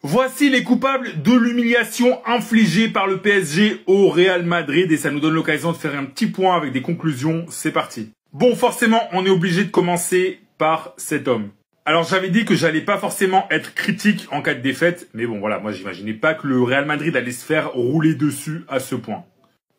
Voici les coupables de l'humiliation infligée par le PSG au Real Madrid et ça nous donne l'occasion de faire un petit point avec des conclusions. C'est parti. Bon, forcément, on est obligé de commencer par cet homme. Alors, j'avais dit que j'allais pas forcément être critique en cas de défaite, mais bon, voilà, moi, j'imaginais pas que le Real Madrid allait se faire rouler dessus à ce point.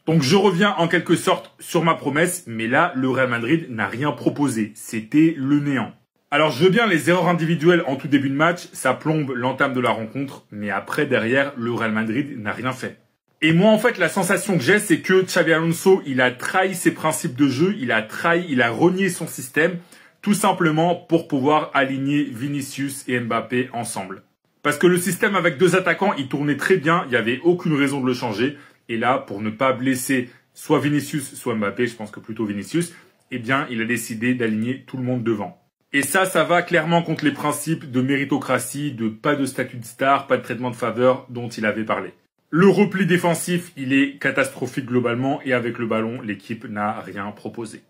Donc, je reviens en quelque sorte sur ma promesse, mais là, le Real Madrid n'a rien proposé. C'était le néant. Alors, je veux bien les erreurs individuelles en tout début de match, ça plombe l'entame de la rencontre, mais après, derrière, le Real Madrid n'a rien fait. Et moi, en fait, la sensation que j'ai, c'est que Xabi Alonso, il a trahi ses principes de jeu, il a renié son système, tout simplement pour pouvoir aligner Vinicius et Mbappé ensemble. Parce que le système avec deux attaquants, il tournait très bien, il n'y avait aucune raison de le changer. Et là, pour ne pas blesser soit Vinicius, soit Mbappé, je pense que plutôt Vinicius, eh bien, il a décidé d'aligner tout le monde devant. Et ça va clairement contre les principes de méritocratie, de pas de statut de star, pas de traitement de faveur dont il avait parlé. Le repli défensif, il est catastrophique globalement et avec le ballon, l'équipe n'a rien proposé.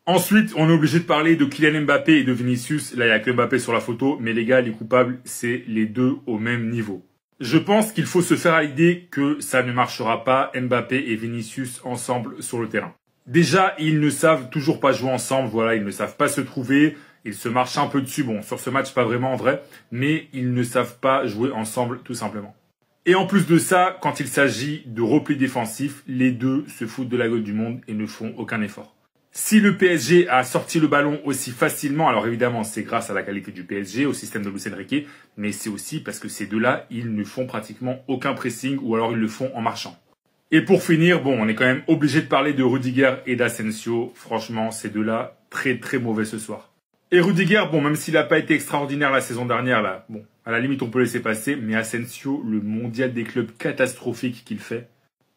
Ensuite, on est obligé de parler de Kylian Mbappé et de Vinicius. Là, il n'y a que Mbappé sur la photo, mais les gars, les coupables, c'est les deux au même niveau. Je pense qu'il faut se faire à l'idée que ça ne marchera pas Mbappé et Vinicius ensemble sur le terrain. Déjà, ils ne savent toujours pas jouer ensemble, voilà, ils ne savent pas se trouver. Ils se marchent un peu dessus, bon, sur ce match, pas vraiment en vrai, mais ils ne savent pas jouer ensemble, tout simplement. Et en plus de ça, quand il s'agit de repli défensif, les deux se foutent de la gueule du monde et ne font aucun effort. Si le PSG a sorti le ballon aussi facilement, alors évidemment, c'est grâce à la qualité du PSG, au système de Luis Enrique, mais c'est aussi parce que ces deux-là, ils ne font pratiquement aucun pressing ou alors ils le font en marchant. Et pour finir, bon, on est quand même obligé de parler de Rudiger et d'Asensio. Franchement, ces deux-là, très très mauvais ce soir. Et Rudiger, bon, même s'il n'a pas été extraordinaire la saison dernière, là, bon, à la limite, on peut laisser passer, mais Asensio, le mondial des clubs catastrophique qu'il fait.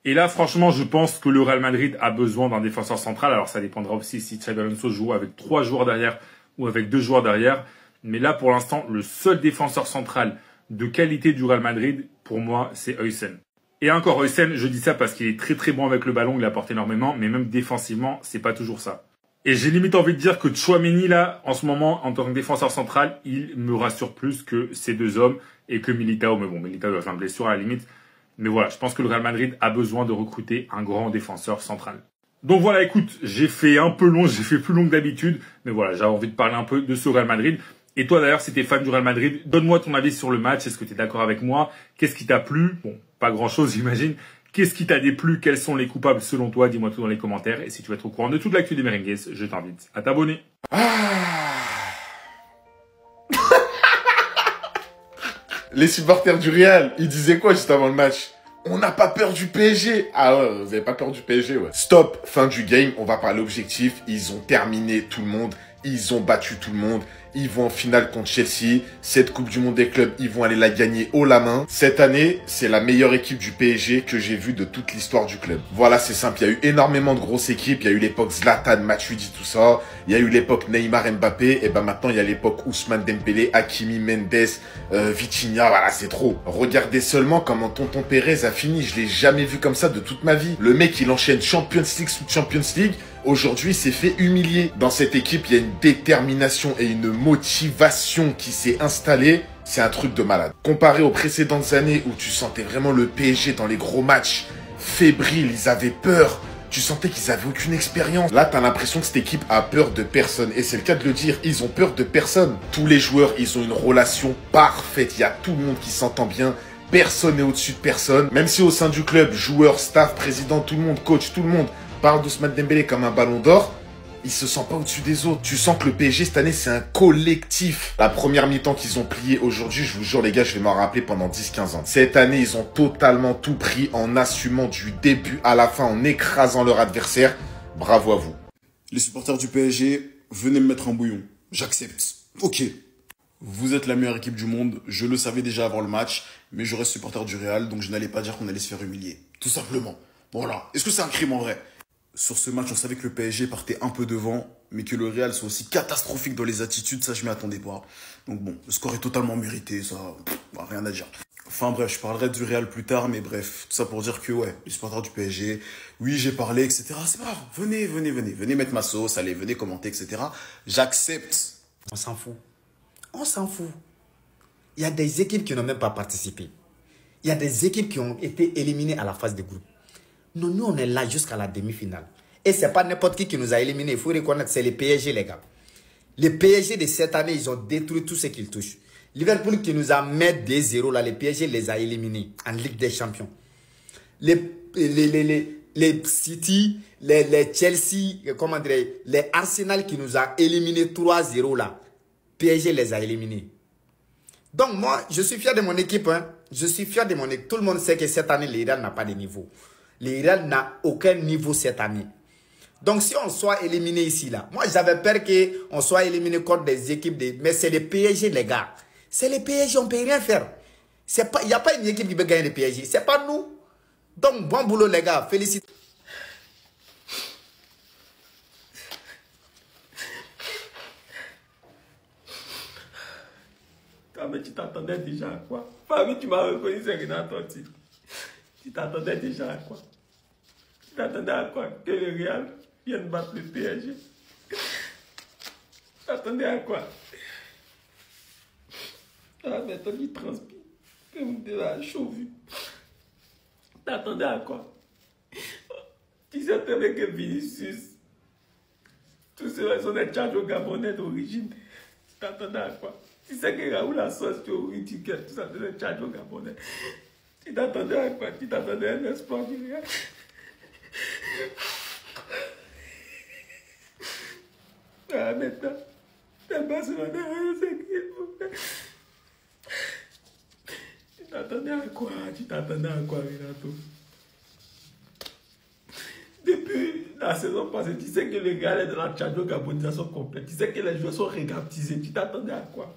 Et là, franchement, je pense que le Real Madrid a besoin d'un défenseur central. Alors, ça dépendra aussi si Xabi Alonso joue avec 3 joueurs derrière ou avec 2 joueurs derrière. Mais là, pour l'instant, le seul défenseur central de qualité du Real Madrid, pour moi, c'est Huysen. Et encore, Huysen, je dis ça parce qu'il est très très bon avec le ballon, il apporte énormément, mais même défensivement, c'est pas toujours ça. Et j'ai limite envie de dire que Tchouaméni, là, en ce moment, en tant que défenseur central, il me rassure plus que ces deux hommes et que Militao. Mais bon, Militao a fait une blessure à la limite. Mais voilà, je pense que le Real Madrid a besoin de recruter un grand défenseur central. Donc voilà, écoute, j'ai fait un peu long, j'ai fait plus long que d'habitude. Mais voilà, j'avais envie de parler un peu de ce Real Madrid. Et toi d'ailleurs, si t'es fan du Real Madrid, donne-moi ton avis sur le match. Est-ce que t'es d'accord avec moi? Qu'est-ce qui t'a plu? Bon, pas grand-chose, j'imagine. Qu'est-ce qui t'a déplu? Quels sont les coupables selon toi? Dis-moi tout dans les commentaires. Et si tu veux être au courant de toute l'actu des Merengues, je t'invite à t'abonner. Les supporters du Real, ils disaient quoi juste avant le match? On n'a pas peur du PSG. Ah ouais, vous avez pas peur du PSG, ouais. Stop, fin du game, on va parler objectif. Ils ont terminé tout le monde. Ils ont battu tout le monde. Ils vont en finale contre Chelsea. Cette Coupe du Monde des clubs, ils vont aller la gagner haut la main. Cette année, c'est la meilleure équipe du PSG que j'ai vue de toute l'histoire du club. Voilà, c'est simple. Il y a eu énormément de grosses équipes. Il y a eu l'époque Zlatan, Matuidi, tout ça. Il y a eu l'époque Neymar, Mbappé. Et ben maintenant, il y a l'époque Ousmane Dembélé, Hakimi, Mendes, Vitinha. Voilà, c'est trop. Regardez seulement comment Tonton Pérez a fini. Je l'ai jamais vu comme ça de toute ma vie. Le mec, il enchaîne Champions League sous Champions League. Aujourd'hui, s'est fait humilier. Dans cette équipe, il y a une détermination et une motivation qui s'est installée. C'est un truc de malade. Comparé aux précédentes années où tu sentais vraiment le PSG dans les gros matchs fébriles, ils avaient peur. Tu sentais qu'ils avaient aucune expérience. Là, t'as l'impression que cette équipe a peur de personne. Et c'est le cas de le dire, ils ont peur de personne. Tous les joueurs, ils ont une relation parfaite. Il y a tout le monde qui s'entend bien. Personne n'est au-dessus de personne. Même si au sein du club, joueurs, staff, président, tout le monde, coach, tout le monde parle d'Ousmane Dembélé comme un ballon d'or, il se sent pas au-dessus des autres. Tu sens que le PSG cette année, c'est un collectif. La première mi-temps qu'ils ont plié aujourd'hui, je vous jure les gars, je vais m'en rappeler pendant 10-15 ans. Cette année, ils ont totalement tout pris en assumant du début à la fin, en écrasant leur adversaire. Bravo à vous. Les supporters du PSG, venez me mettre un bouillon. J'accepte. Ok. Vous êtes la meilleure équipe du monde. Je le savais déjà avant le match, mais je reste supporter du Real, donc je n'allais pas dire qu'on allait se faire humilier. Tout simplement. Voilà. Est-ce que c'est un crime en vrai? Sur ce match, on savait que le PSG partait un peu devant, mais que le Real soit aussi catastrophique dans les attitudes, ça je m'y attendais pas. Donc bon, le score est totalement mérité, ça, rien à dire. Enfin bref, je parlerai du Real plus tard, mais bref, tout ça pour dire que ouais, les supporters du PSG, oui j'ai parlé, etc. C'est pas grave, venez mettre ma sauce, allez, venez commenter, etc. J'accepte. On s'en fout. On s'en fout. Il y a des équipes qui n'ont même pas participé. Il y a des équipes qui ont été éliminées à la phase de groupe. Non, nous, on est là jusqu'à la demi-finale. Et ce n'est pas n'importe qui nous a éliminés. Il faut reconnaître, c'est les PSG, les gars. Les PSG de cette année, ils ont détruit tout ce qu'ils touchent. Liverpool qui nous a mis 2-0, là, les PSG les a éliminés en Ligue des Champions. Les City, les Chelsea, comment dire, les Arsenal qui nous a éliminés 3-0 là. PSG les a éliminés. Donc moi, je suis fier de mon équipe. Hein. Je suis fier de mon équipe. Tout le monde sait que cette année, l'Iran n'a pas de niveau. L'Iran n'a aucun niveau cette année. Donc si on soit éliminé ici là, moi j'avais peur qu'on soit éliminé contre des équipes, mais c'est les PSG les gars. C'est les PSG, on ne peut rien faire. Il n'y a pas une équipe qui peut gagner les PSG. Ce n'est pas nous. Donc bon boulot les gars, félicitations. Mais tu t'attendais déjà à quoi? Famille, tu m'as reconnu, c'est Renan Totti. Tu t'attendais déjà à quoi? Tu t'attendais à quoi? Que le Real vienne battre le PSG? Tu t'attendais à quoi? Ah, mais toi, il transpire. Comme de la chauve. Tu t'attendais à quoi? Tu sais très bien que Vinicius, tous ceux-là sont des Tchadjo Gabonais d'origine. Tu t'attendais à quoi? Tu sais que Raoul a sauce, tu as ticket, tout ça, c'est des Tchadjo Gabonais. Tu t'attendais à quoi? Tu t'attendais à un espoir du Real? Ah, maintenant, t'es Barcelone, c'est qui? Tu t'attendais à quoi? Tu t'attendais à quoi, Renato? Depuis la saison passée, tu sais que le Real est de la Tchadjo Gabonisation complète. Tu sais que les joueurs sont régaptisés. Tu t'attendais à quoi?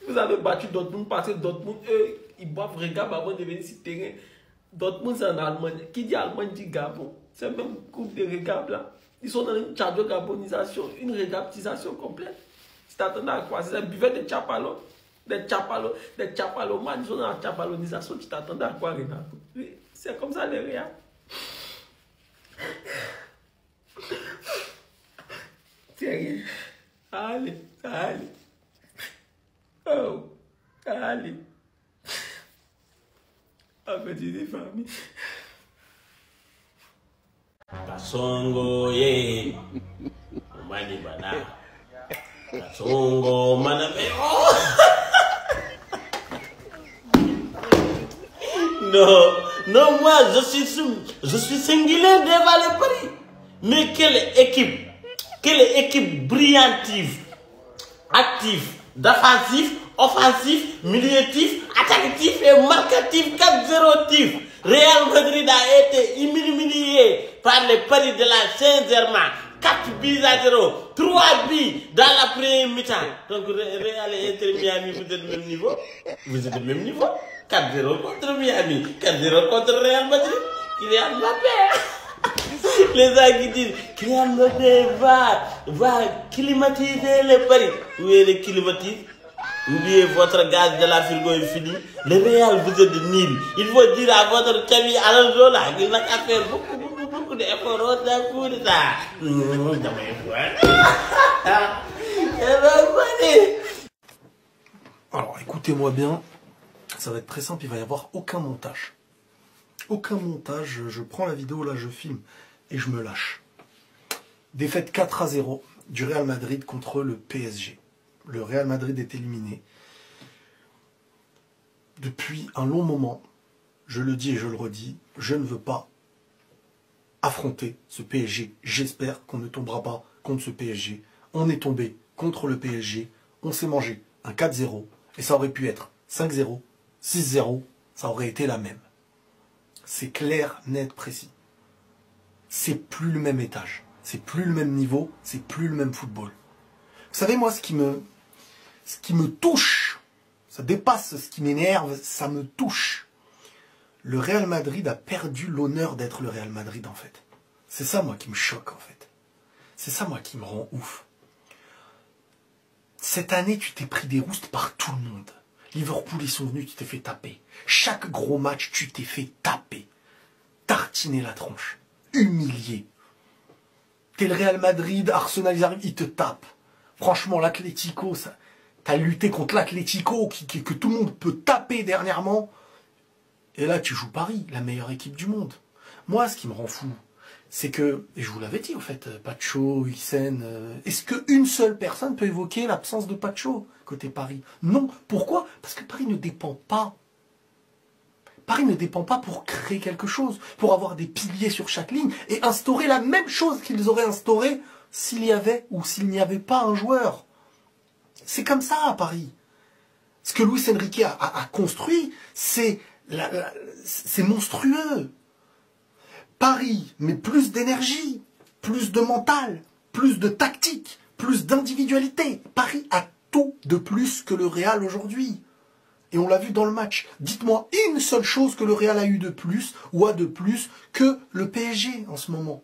Vous avez battu Dortmund parce que Dortmund, eux, ils boivent Regab avant de venir sur le terrain. Dortmund, c'est en Allemagne. Qui dit Allemagne dit Gabon. C'est le même groupe de Regab là. Ils sont dans une Tchadjo Gabonisation, une régaptisation complète. Tu t'attendais à quoi? C'est un buvet de Chapalo. Des Chapalomanes, ils sont dans la Chapalonisation. Tu t'attendais à quoi, Renato? C'est comme ça les Real. C'est rien. Allez, allez. Oh, allez. Ah, petite famille. Kasongo ye. Mani bana. Kasongo maname. Non, non, moi je suis singulier devant le Paris. Mais quelle équipe brillantive, active, défensif, offensif, milieutif, attaquatif et marquatif, 4-0-tif. Real Madrid a été humilié par le Paris de la Saint-Germain. 4-0, 3 buts dans la première mi-temps. Donc Real et Inter Miami, vous êtes au même niveau. Vous êtes au même niveau. 4-0 contre Miami, 4-0 contre Real Madrid. Kylian Mbappé. Les gens qui disent Kylian Mbappé va climatiser le Paris. Où est le climatisme? Oubliez votre gaz de la frigo est fini. Le Real, vous êtes nuls. Il faut dire à votre Xavi Alonso là qu'il n'a qu'à faire beaucoup d'efforts pour ça. Alors écoutez-moi bien, ça va être très simple, il va y avoir aucun montage. Aucun montage, je prends la vidéo, là je filme et je me lâche. Défaite 4-0 du Real Madrid contre le PSG. Le Real Madrid est éliminé. Depuis un long moment, je le dis et je le redis, je ne veux pas affronter ce PSG. J'espère qu'on ne tombera pas contre ce PSG. On est tombé contre le PSG, on s'est mangé un 4-0 et ça aurait pu être 5-0, 6-0, ça aurait été la même. C'est clair, net, précis. C'est plus le même étage, c'est plus le même niveau, c'est plus le même football. Vous savez, moi, ce qui me touche, ça dépasse ce qui m'énerve, ça me touche. Le Real Madrid a perdu l'honneur d'être le Real Madrid, en fait. C'est ça, moi, qui me choque, en fait. C'est ça, moi, qui me rend ouf. Cette année, tu t'es pris des roustes par tout le monde. Liverpool, ils sont venus, tu t'es fait taper. Chaque gros match, tu t'es fait taper. Tartiner la tronche. Humilié. T'es le Real Madrid, Arsenal, ils arrivent, ils te tapent. Franchement, l'Atlético, ça... T'as lutté contre l'Atlético, que tout le monde peut taper dernièrement. Et là, tu joues Paris, la meilleure équipe du monde. Moi, ce qui me rend fou, c'est que, et je vous l'avais dit, en fait, Pacho, Hixen, est-ce qu'une seule personne peut évoquer l'absence de Pacho côté Paris? Non. Pourquoi? Parce que Paris ne dépend pas. Paris ne dépend pas pour créer quelque chose, pour avoir des piliers sur chaque ligne et instaurer la même chose qu'ils auraient instauré s'il y avait ou s'il n'y avait pas un joueur. C'est comme ça à Paris. Ce que Luis Enrique a construit, c'est monstrueux. Paris met plus d'énergie, plus de mental, plus de tactique, plus d'individualité. Paris a tout de plus que le Real aujourd'hui. Et on l'a vu dans le match. Dites-moi une seule chose que le Real a eu de plus ou a de plus que le PSG en ce moment.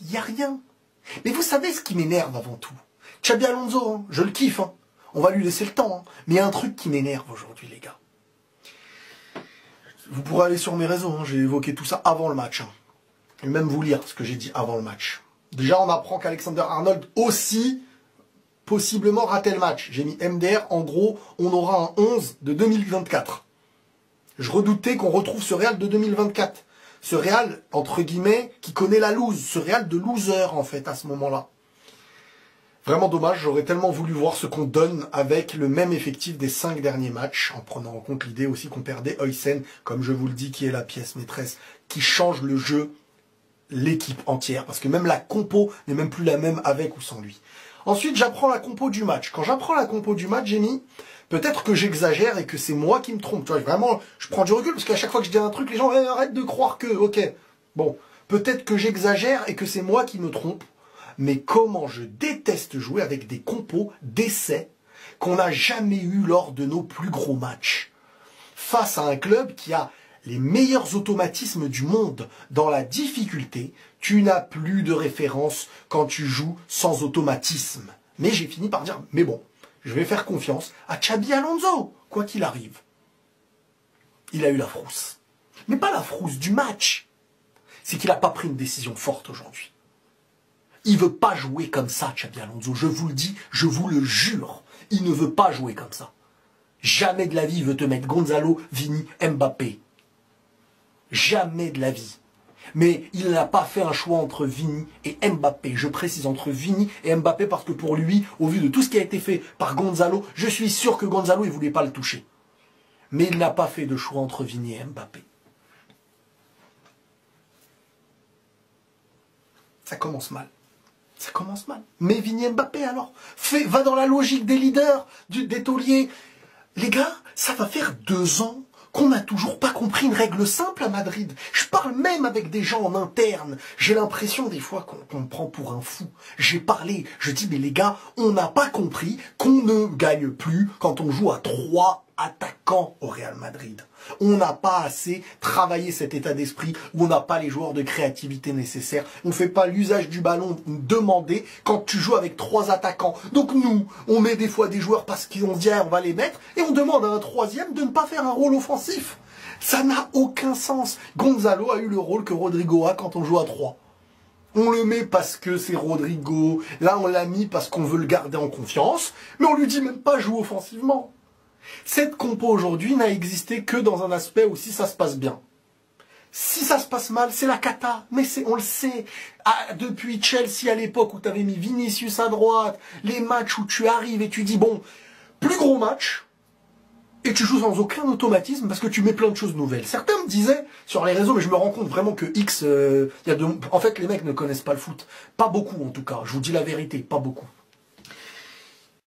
Il n'y a rien. Mais vous savez ce qui m'énerve avant tout? Xabi Alonso, hein, je le kiffe. Hein. On va lui laisser le temps. Hein. Mais il y a un truc qui m'énerve aujourd'hui, les gars. Vous pourrez aller sur mes réseaux. Hein. J'ai évoqué tout ça avant le match. Hein. Je vais même vous lire ce que j'ai dit avant le match. Déjà, on apprend qu'Alexander Arnold aussi possiblement raté le match. J'ai mis MDR, en gros, on aura un 11 de 2024. Je redoutais qu'on retrouve ce Real de 2024. Ce Real, entre guillemets, qui connaît la lose. Ce Real de loser, en fait, à ce moment-là. Vraiment dommage, j'aurais tellement voulu voir ce qu'on donne avec le même effectif des 5 derniers matchs, en prenant en compte l'idée aussi qu'on perdait Huysen, comme je vous le dis, qui est la pièce maîtresse, qui change le jeu, l'équipe entière, parce que même la compo n'est même plus la même avec ou sans lui. Ensuite, j'apprends la compo du match. Quand j'apprends la compo du match, j'ai mis, peut-être que j'exagère et que c'est moi qui me trompe. Tu vois, vraiment, je prends du recul, parce qu'à chaque fois que je dis un truc, les gens arrêtent de croire que, ok, bon, peut-être que j'exagère et que c'est moi qui me trompe, mais comment je déteste jouer avec des compos d'essais qu'on n'a jamais eu lors de nos plus gros matchs. Face à un club qui a les meilleurs automatismes du monde dans la difficulté, tu n'as plus de référence quand tu joues sans automatisme. Mais j'ai fini par dire, mais bon, je vais faire confiance à Xabi Alonso, quoi qu'il arrive. Il a eu la frousse. Mais pas la frousse du match. C'est qu'il n'a pas pris une décision forte aujourd'hui. Il veut pas jouer comme ça, Xabi Alonso. Je vous le dis, je vous le jure. Il ne veut pas jouer comme ça. Jamais de la vie, il veut te mettre Gonzalo, Vini, Mbappé. Jamais de la vie. Mais il n'a pas fait un choix entre Vini et Mbappé. Je précise entre Vini et Mbappé parce que pour lui, au vu de tout ce qui a été fait par Gonzalo, je suis sûr que Gonzalo, il ne voulait pas le toucher. Mais il n'a pas fait de choix entre Vini et Mbappé. Ça commence mal. Ça commence mal. Mais Vini Mbappé alors, va dans la logique des leaders, des tauliers. Les gars, ça va faire 2 ans qu'on n'a toujours pas compris une règle simple à Madrid. Je parle même avec des gens en interne. J'ai l'impression des fois qu'on me prend pour un fou. J'ai parlé, je dis mais les gars, on n'a pas compris qu'on ne gagne plus quand on joue à 3 attaquants au Real Madrid. On n'a pas assez travaillé cet état d'esprit où on n'a pas les joueurs de créativité nécessaires. On ne fait pas l'usage du ballon demandé quand tu joues avec 3 attaquants. Donc nous, on met des fois des joueurs parce qu'on se dit ah, on va les mettre et on demande à un 3e de ne pas faire un rôle offensif. Ça n'a aucun sens. Gonzalo a eu le rôle que Rodrigo a quand on joue à 3. On le met parce que c'est Rodrigo. Là, on l'a mis parce qu'on veut le garder en confiance. Mais on lui dit même pas jouer offensivement. Cette compo aujourd'hui n'a existé que dans un aspect où si ça se passe bien. Si ça se passe mal, c'est la cata. Mais on le sait. Ah, depuis Chelsea à l'époque où tu avais mis Vinicius à droite, les matchs où tu arrives et tu dis bon, plus gros match, et tu joues sans aucun automatisme parce que tu mets plein de choses nouvelles. Certains me disaient sur les réseaux, mais je me rends compte vraiment que en fait, les mecs ne connaissent pas le foot. Pas beaucoup en tout cas. Je vous dis la vérité, pas beaucoup.